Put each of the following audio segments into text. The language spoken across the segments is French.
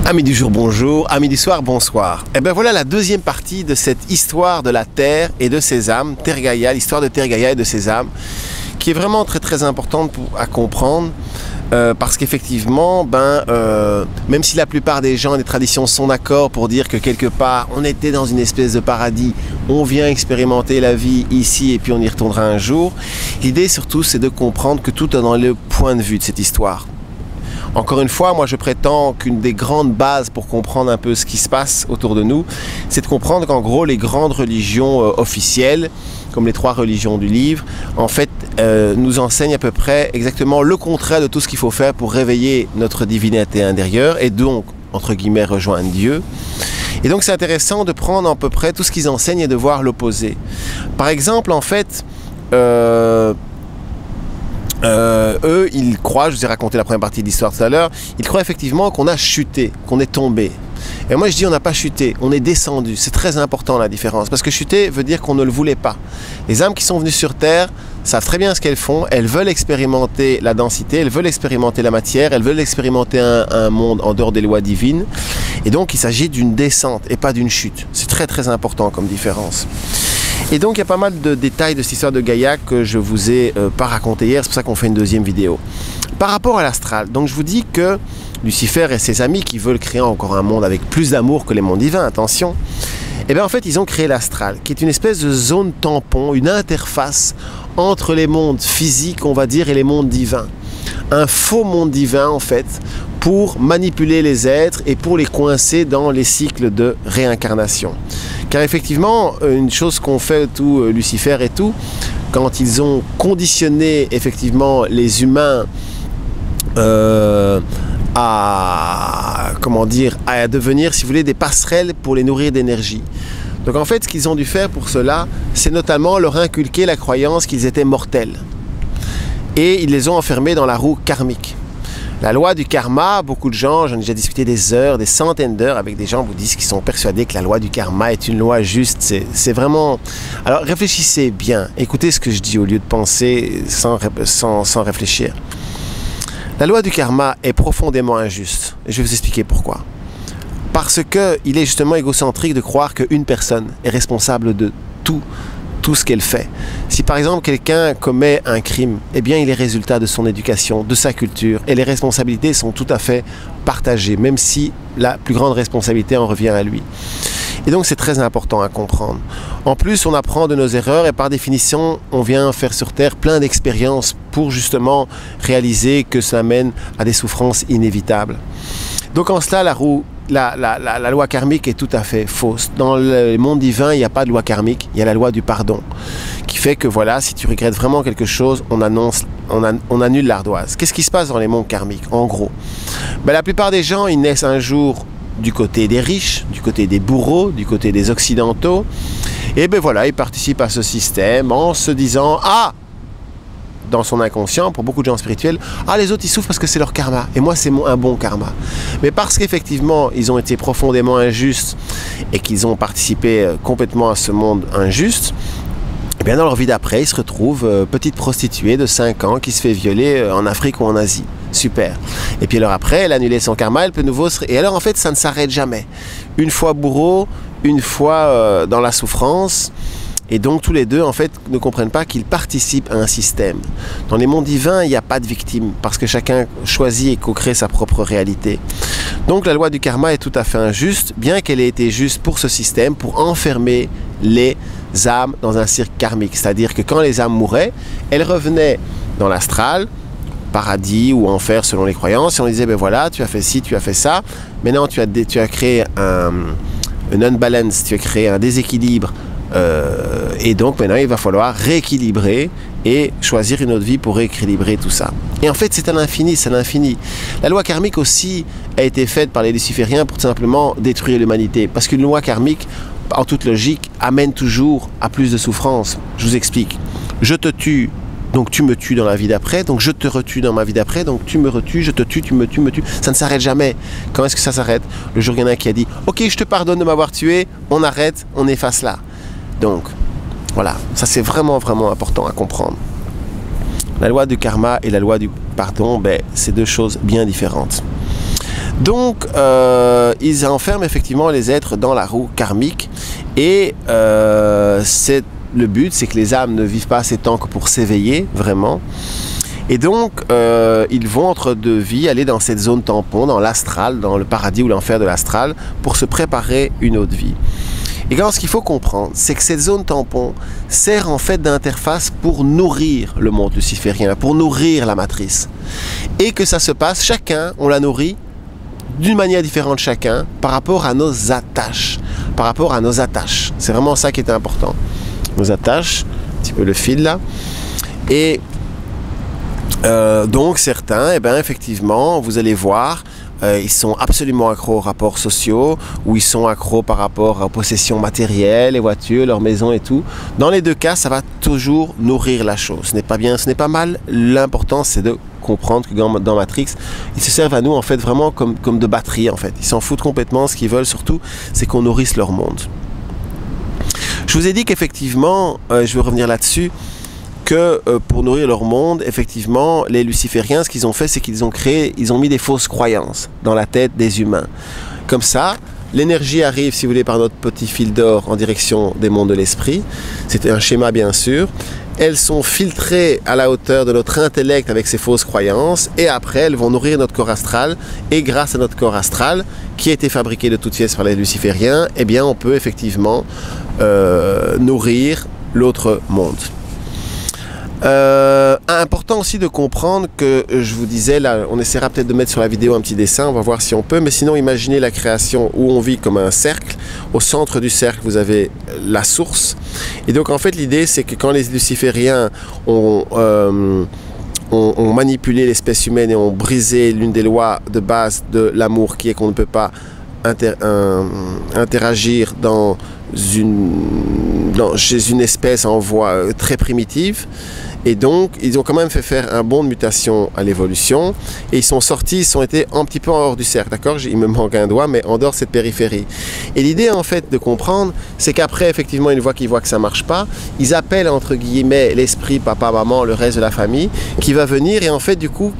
Amis du jour, bonjour. Amis du soir, bonsoir. Et bien voilà la deuxième partie de cette histoire de la Terre et de ses âmes, Terre Gaïa, l'histoire de Terre Gaïa et de ses âmes, qui est vraiment très importante à comprendre, parce qu'effectivement, même si la plupart des gens, des traditions sont d'accord pour dire que quelque part, on était dans une espèce de paradis, on vient expérimenter la vie ici et puis on y retournera un jour, l'idée surtout c'est de comprendre que tout est dans le point de vue de cette histoire. Encore une fois, moi je prétends qu'une des grandes bases pour comprendre un peu ce qui se passe autour de nous, c'est de comprendre qu'en gros les grandes religions officielles, comme les 3 religions du livre, en fait nous enseignent à peu près exactement le contraire de tout ce qu'il faut faire pour réveiller notre divinité intérieure et donc, entre guillemets, rejoindre Dieu. Et donc c'est intéressant de prendre à peu près tout ce qu'ils enseignent et de voir l'opposé. Par exemple, en fait, eux, ils croient, je vous ai raconté la première partie de l'histoire tout à l'heure, ils croient effectivement qu'on a chuté, qu'on est tombé. Et moi je dis on n'a pas chuté, on est descendu. C'est très important la différence, parce que chuter veut dire qu'on ne le voulait pas. Les âmes qui sont venues sur Terre savent très bien ce qu'elles font, elles veulent expérimenter la densité, elles veulent expérimenter la matière, elles veulent expérimenter un monde en dehors des lois divines. Et donc il s'agit d'une descente et pas d'une chute. C'est très important comme différence. Et donc il y a pas mal de détails de cette histoire de Gaïa que je vous ai pas raconté hier, c'est pour ça qu'on fait une deuxième vidéo. Par rapport à l'astral, donc je vous dis que Lucifer et ses amis qui veulent créer encore un monde avec plus d'amour que les mondes divins, attention, et bien en fait ils ont créé l'astral, qui est une espèce de zone tampon, une interface entre les mondes physiques, on va dire, et les mondes divins. Un faux monde divin en fait, pour manipuler les êtres et pour les coincer dans les cycles de réincarnation. Car effectivement, une chose qu'ont fait tout Lucifer et tout, quand ils ont conditionné effectivement les humains à devenir, si vous voulez, des passerelles pour les nourrir d'énergie. Donc en fait, ce qu'ils ont dû faire pour cela, c'est notamment leur inculquer la croyance qu'ils étaient mortels. Et ils les ont enfermés dans la roue karmique. La loi du karma, beaucoup de gens, j'en ai déjà discuté des heures, des centaines d'heures avec des gens bouddhistes qui sont persuadés que la loi du karma est une loi juste. C'est vraiment... Alors réfléchissez bien, écoutez ce que je dis au lieu de penser sans réfléchir. La loi du karma est profondément injuste. Et je vais vous expliquer pourquoi. Parce qu'il est justement égocentrique de croire qu'une personne est responsable de tout ce qu'elle fait. Si par exemple quelqu'un commet un crime, eh bien il est résultat de son éducation, de sa culture, et les responsabilités sont tout à fait partagées, même si la plus grande responsabilité en revient à lui. Et donc c'est très important à comprendre. En plus, on apprend de nos erreurs et par définition, on vient faire sur Terre plein d'expériences pour justement réaliser que ça mène à des souffrances inévitables. Donc en cela, la loi karmique est tout à fait fausse. Dans le monde divin, il n'y a pas de loi karmique, il y a la loi du pardon, qui fait que voilà, si tu regrettes vraiment quelque chose, on annule l'ardoise. Qu'est-ce qui se passe dans les mondes karmiques, en gros? La plupart des gens, ils naissent un jour du côté des riches, du côté des bourreaux, du côté des occidentaux, et ben voilà, ils participent à ce système en se disant « Ah !» dans son inconscient, pour beaucoup de gens spirituels, ah les autres ils souffrent parce que c'est leur karma, et moi c'est un bon karma. Mais parce qu'effectivement ils ont été profondément injustes et qu'ils ont participé complètement à ce monde injuste, et bien dans leur vie d'après ils se retrouvent petite prostituée de 5 ans qui se fait violer en Afrique ou en Asie. Super. Et puis alors après, elle a annulé son karma, elle peut nouveau se... Et alors en fait ça ne s'arrête jamais. Une fois bourreau, une fois dans la souffrance. Et donc tous les deux en fait ne comprennent pas qu'ils participent à un système. Dans les mondes divins, il n'y a pas de victime parce que chacun choisit et co-crée sa propre réalité. Donc la loi du karma est tout à fait injuste, bien qu'elle ait été juste pour ce système, pour enfermer les âmes dans un cirque karmique. C'est-à-dire que quand les âmes mouraient, elles revenaient dans l'astral, paradis ou enfer selon les croyances, et on disait ben voilà, tu as fait ci, tu as fait ça, maintenant tu as créé un unbalance, tu as créé un déséquilibre. Et donc maintenant il va falloir rééquilibrer et choisir une autre vie pour rééquilibrer tout ça. Et en fait c'est à l'infini, c'est à l'infini. La loi karmique aussi a été faite par les lucifériens pour tout simplement détruire l'humanité. Parce qu'une loi karmique, en toute logique, amène toujours à plus de souffrance. Je vous explique. Je te tue, donc tu me tues dans la vie d'après, donc je te retue dans ma vie d'après, donc tu me retues, je te tue, tu me tues, Ça ne s'arrête jamais. Quand est-ce que ça s'arrête? Le jour où il y en a un qui a dit « Ok, je te pardonne de m'avoir tué, on arrête, on efface là. » Donc, voilà, ça c'est vraiment important à comprendre. La loi du karma et la loi du pardon, c'est deux choses bien différentes. Donc, ils enferment effectivement les êtres dans la roue karmique et le but, c'est que les âmes ne vivent pas assez de temps que pour s'éveiller, vraiment. Et donc, ils vont entre deux vies aller dans cette zone tampon, dans l'astral, dans le paradis ou l'enfer de l'astral, pour se préparer une autre vie. Et alors, ce qu'il faut comprendre, c'est que cette zone tampon sert en fait d'interface pour nourrir le monde luciférien, pour nourrir la matrice. Et que ça se passe, chacun, on la nourrit d'une manière différente chacun, par rapport à nos attaches. Par rapport à nos attaches. C'est vraiment ça qui est important. Nos attaches, un petit peu le fil là. Et donc certains, eh ben, effectivement, vous allez voir, ils sont absolument accros aux rapports sociaux, ou ils sont accros par rapport aux possessions matérielles, les voitures, leurs maisons et tout. Dans les deux cas, ça va toujours nourrir la chose. Ce n'est pas bien, ce n'est pas mal. L'important, c'est de comprendre que dans Matrix, ils se servent à nous en fait vraiment comme de batterie en fait. Ils s'en foutent complètement. Ce qu'ils veulent surtout, c'est qu'on nourrisse leur monde. Je vous ai dit qu'effectivement, je vais revenir là-dessus, que pour nourrir leur monde, effectivement, les lucifériens, ce qu'ils ont fait, c'est qu'ils ont mis des fausses croyances dans la tête des humains. Comme ça, l'énergie arrive, si vous voulez, par notre petit fil d'or en direction des mondes de l'esprit. C'est un schéma, bien sûr. Elles sont filtrées à la hauteur de notre intellect avec ces fausses croyances, et après, elles vont nourrir notre corps astral, et grâce à notre corps astral, qui a été fabriqué de toutes pièces par les lucifériens, eh bien, on peut effectivement nourrir l'autre monde. Important aussi de comprendre que je vous disais, là on essaiera peut-être de mettre sur la vidéo un petit dessin, on va voir si on peut, mais sinon imaginez la création où on vit comme un cercle. Au centre du cercle vous avez la source, et donc en fait l'idée c'est que quand les lucifériens ont manipulé l'espèce humaine et ont brisé l'une des lois de base de l'amour, qui est qu'on ne peut pas interagir chez une espèce en voie très primitive. Et donc, ils ont quand même fait faire un bond de mutation à l'évolution. Et ils sont sortis, ils ont été un petit peu en dehors du cercle, d'accord? Il me manque un doigt, mais en dehors de cette périphérie. Et l'idée, en fait, de comprendre, c'est qu'après, effectivement, une fois qu'ils voient que ça ne marche pas, ils appellent, entre guillemets, l'esprit, papa, maman, le reste de la famille, qui va venir et, en fait, du coup,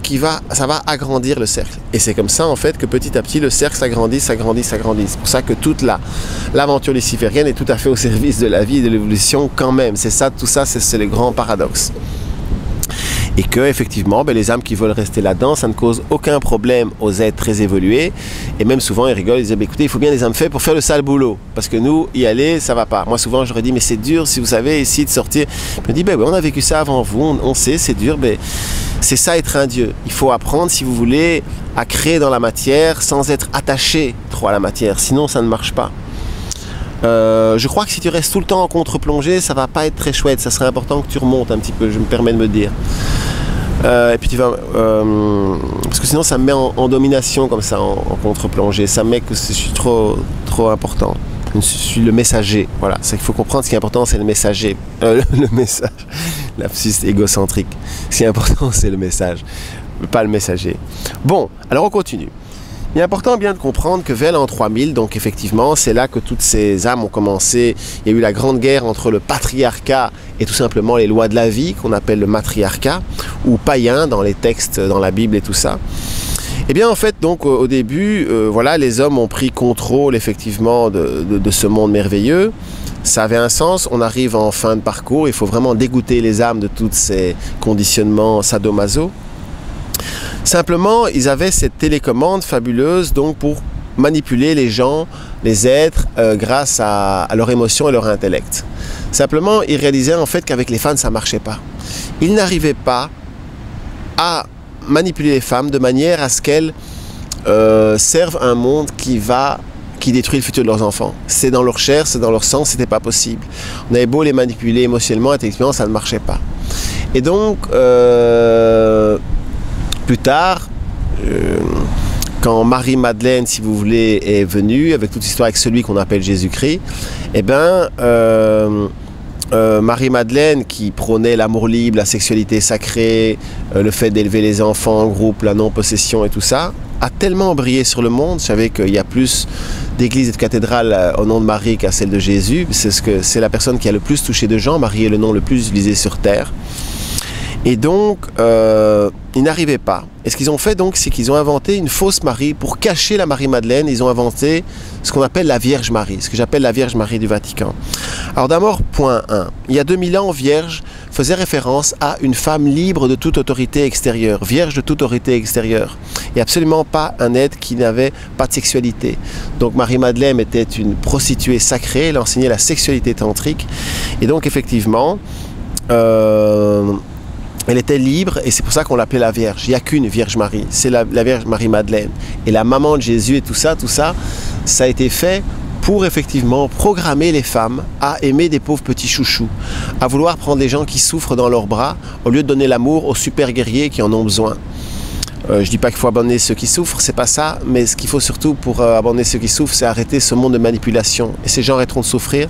ça va agrandir le cercle. Et c'est comme ça, en fait, que petit à petit, le cercle s'agrandit, s'agrandit, s'agrandit. C'est pour ça que toute l'aventure luciférienne est tout à fait au service de la vie et de l'évolution quand même. C'est ça, tout ça, c'est le grand paradoxe. Et que effectivement, les âmes qui veulent rester là-dedans, ça ne cause aucun problème aux êtres très évolués. Et même souvent, ils rigolent, ils disent écoutez, il faut bien des âmes faites pour faire le sale boulot. Parce que nous, y aller, ça va pas. Moi, souvent, j'aurais dit mais c'est dur, si vous savez, ici de sortir. Je me dis on a vécu ça avant vous, on sait, c'est dur, c'est ça être un dieu. Il faut apprendre, si vous voulez, à créer dans la matière sans être attaché trop à la matière. Sinon, ça ne marche pas. Je crois que si tu restes tout le temps en contre-plongée, ça va pas être très chouette. Ça serait important que tu remontes un petit peu, je me permets de me dire. Et puis tu vas... parce que sinon ça me met en domination comme ça, en contre-plongée. Ça me met que je suis trop important. Je suis le messager. Voilà, c'est qu'il faut comprendre, ce qui est important, c'est le messager. Le message. Lapsus égocentrique. Ce qui est important, c'est le message, pas le messager. Bon, alors on continue. Il est important bien de comprendre que vers l'an 3000, donc effectivement, c'est là que toutes ces âmes ont commencé. Il y a eu la grande guerre entre le patriarcat et tout simplement les lois de la vie, qu'on appelle le matriarcat, ou païen dans les textes, dans la Bible et tout ça. Et bien en fait, donc au début, voilà, les hommes ont pris contrôle effectivement de ce monde merveilleux. Ça avait un sens, on arrive en fin de parcours, il faut vraiment dégoûter les âmes de tous ces conditionnements sadomaso. Simplement, ils avaient cette télécommande fabuleuse donc pour manipuler les gens, les êtres, grâce à leurs émotions et leur intellect. Simplement, ils réalisaient en fait qu'avec les femmes, ça ne marchait pas. Ils n'arrivaient pas à manipuler les femmes de manière à ce qu'elles servent un monde qui détruit le futur de leurs enfants. C'est dans leur chair, c'est dans leur sang, c'était pas possible. On avait beau les manipuler émotionnellement, intellectuellement, ça ne marchait pas. Et donc, plus tard, quand Marie-Madeleine, si vous voulez, est venue, avec toute l'histoire avec celui qu'on appelle Jésus-Christ, eh bien, Marie-Madeleine, qui prônait l'amour libre, la sexualité sacrée, le fait d'élever les enfants en groupe, la non-possession et tout ça, a tellement brillé sur le monde. Vous savez qu'il y a plus d'églises et de cathédrales au nom de Marie qu'à celle de Jésus. C'est la personne qui a le plus touché de gens. Marie est le nom le plus utilisé sur terre. Et donc, ils n'arrivaient pas. Et ce qu'ils ont fait donc, c'est qu'ils ont inventé une fausse Marie pour cacher la Marie-Madeleine. Ils ont inventé ce qu'on appelle la Vierge Marie, ce que j'appelle la Vierge Marie du Vatican. Alors d'abord, point 1. Il y a 2000 ans, Vierge faisait référence à une femme libre de toute autorité extérieure, vierge de toute autorité extérieure, et absolument pas un être qui n'avait pas de sexualité. Donc Marie-Madeleine était une prostituée sacrée, elle enseignait la sexualité tantrique, et donc effectivement, elle était libre, et c'est pour ça qu'on l'appelait la Vierge. Il n'y a qu'une Vierge Marie, c'est la Vierge Marie-Madeleine. Et la maman de Jésus et tout ça, ça a été fait pour effectivement programmer les femmes à aimer des pauvres petits chouchous, à vouloir prendre les gens qui souffrent dans leurs bras, au lieu de donner l'amour aux super guerriers qui en ont besoin. Je dis pas qu'il faut abandonner ceux qui souffrent, c'est pas ça, mais ce qu'il faut surtout pour abandonner ceux qui souffrent, c'est arrêter ce monde de manipulation. Et ces gens arrêteront de souffrir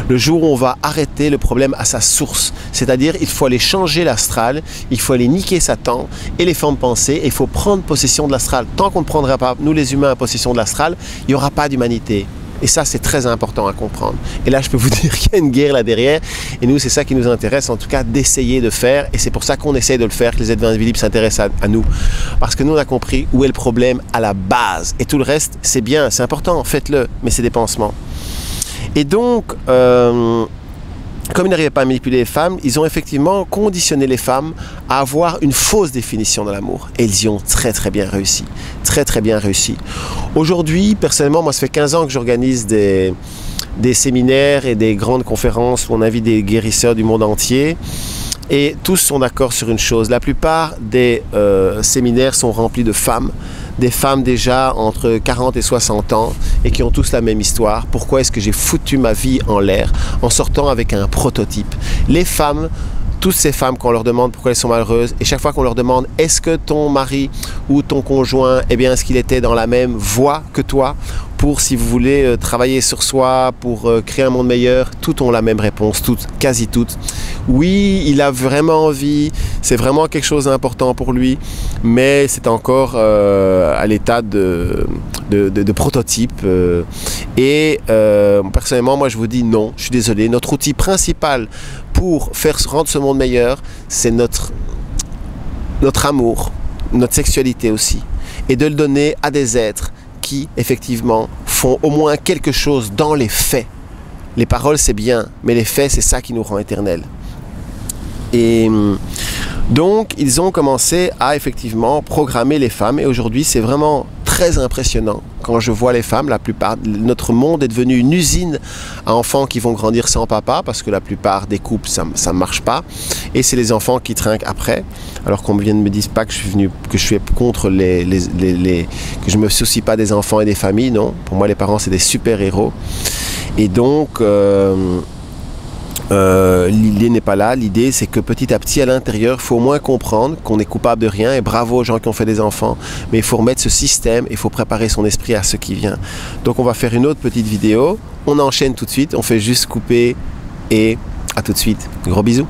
le jour où on va arrêter le problème à sa source. C'est-à-dire, il faut aller changer l'astral, il faut aller niquer Satan et les formes pensées, et il faut prendre possession de l'astral. Tant qu'on ne prendra pas, nous les humains, possession de l'astral, il n'y aura pas d'humanité. Et ça, c'est très important à comprendre. Et là, je peux vous dire qu'il y a une guerre là derrière. Et nous, c'est ça qui nous intéresse, en tout cas, d'essayer de faire. Et c'est pour ça qu'on essaye de le faire, que les êtres invisibles s'intéressent à nous. Parce que nous, on a compris où est le problème à la base. Et tout le reste, c'est bien, c'est important, faites-le. Mais c'est des pansements. Et donc, comme ils n'arrivaient pas à manipuler les femmes, ils ont effectivement conditionné les femmes à avoir une fausse définition de l'amour. Et ils y ont très très bien réussi. Très très bien réussi. Aujourd'hui, personnellement, moi ça fait 15 ans que j'organise des séminaires et des grandes conférences où on invite des guérisseurs du monde entier. Et tous sont d'accord sur une chose. La plupart des séminaires sont remplis de femmes. Des femmes déjà entre 40 et 60 ans et qui ont tous la même histoire. Pourquoi est-ce que j'ai foutu ma vie en l'air en sortant avec un prototype? Les femmes, toutes ces femmes, quand on leur demande pourquoi elles sont malheureuses, et chaque fois qu'on leur demande est-ce que ton mari ou ton conjoint, eh bien, est-ce qu'il était dans la même voie que toi pour, si vous voulez, travailler sur soi, pour créer un monde meilleur, toutes ont la même réponse, toutes, quasi toutes. Oui, il a vraiment envie, c'est vraiment quelque chose d'important pour lui, mais c'est encore à l'état de prototype. Personnellement, moi je vous dis non, je suis désolé. Notre outil principal pour rendre ce monde meilleur, c'est notre amour, notre sexualité aussi. Et de le donner à des êtres qui, effectivement, font au moins quelque chose dans les faits. Les paroles, c'est bien, mais les faits, c'est ça qui nous rend éternels. Et donc, ils ont commencé à, effectivement, programmer les femmes. Et aujourd'hui, c'est vraiment très impressionnant. Quand je vois les femmes, la plupart, notre monde est devenu une usine à enfants qui vont grandir sans papa, parce que la plupart des couples, ça ne marche pas. Et c'est les enfants qui trinquent après. Alors qu'on ne me dise pas que je suis contre que je ne me soucie pas des enfants et des familles, non. Pour moi, les parents, c'est des super-héros. Et donc, l'idée n'est pas là. L'idée, c'est que petit à petit, à l'intérieur, il faut au moins comprendre qu'on est coupable de rien. Et bravo aux gens qui ont fait des enfants. Mais il faut remettre ce système, il faut préparer son esprit à ce qui vient. Donc, on va faire une autre petite vidéo. On enchaîne tout de suite. On fait juste couper et à tout de suite. Gros bisous.